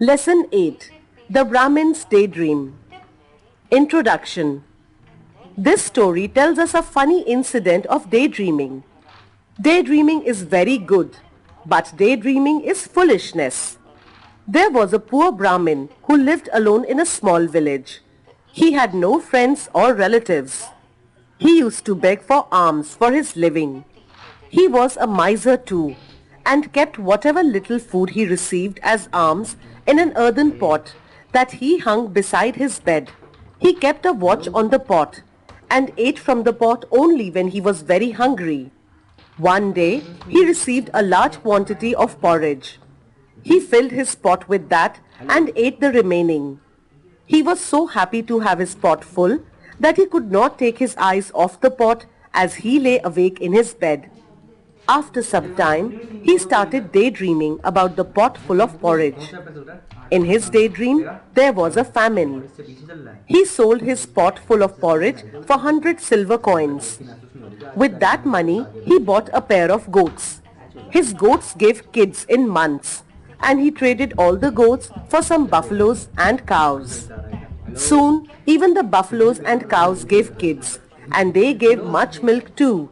Lesson 8. The Brahmin's Daydream. Introduction. This story tells us a funny incident of daydreaming. Daydreaming is very good, but daydreaming is foolishness. There was a poor Brahmin who lived alone in a small village. He had no friends or relatives. He used to beg for alms for his living. He was a miser too, and kept whatever little food he received as alms in an earthen pot that he hung beside his bed. He kept a watch on the pot and ate from the pot only when he was very hungry. One day he received a large quantity of porridge. He filled his pot with that and ate the remaining. He was so happy to have his pot full that he could not take his eyes off the pot as he lay awake in his bed. After some time, he started daydreaming about the pot full of porridge. In his daydream, there was a famine. He sold his pot full of porridge for 100 silver coins. With that money, he bought a pair of goats. His goats gave kids in months, and he traded all the goats for some buffaloes and cows. Soon, even the buffaloes and cows gave kids, and they gave much milk too.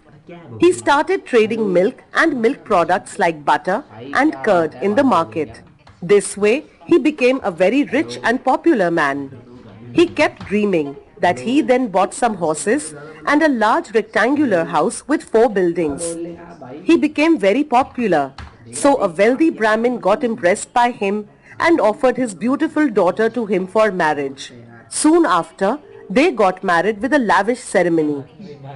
He started trading milk and milk products like butter and curd in the market. This way, he became a very rich and popular man. He kept dreaming that he then bought some horses and a large rectangular house with 4 buildings. He became very popular, so a wealthy Brahmin got impressed by him and offered his beautiful daughter to him for marriage. Soon after, they got married with a lavish ceremony.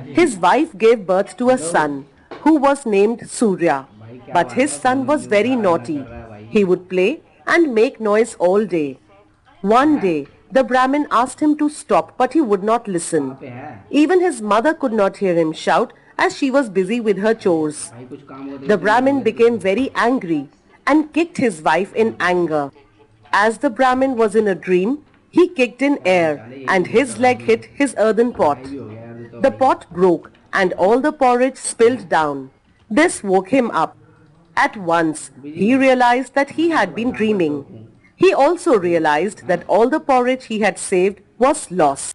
His wife gave birth to a son, who was named Surya. But his son was very naughty. He would play and make noise all day. One day, the Brahmin asked him to stop, but he would not listen. Even his mother could not hear him shout, as she was busy with her chores. The Brahmin became very angry and kicked his wife in anger. As the Brahmin was in a dream, he kicked in air and his leg hit his earthen pot. The pot broke and all the porridge spilled down. This woke him up. At once, he realized that he had been dreaming. He also realized that all the porridge he had saved was lost.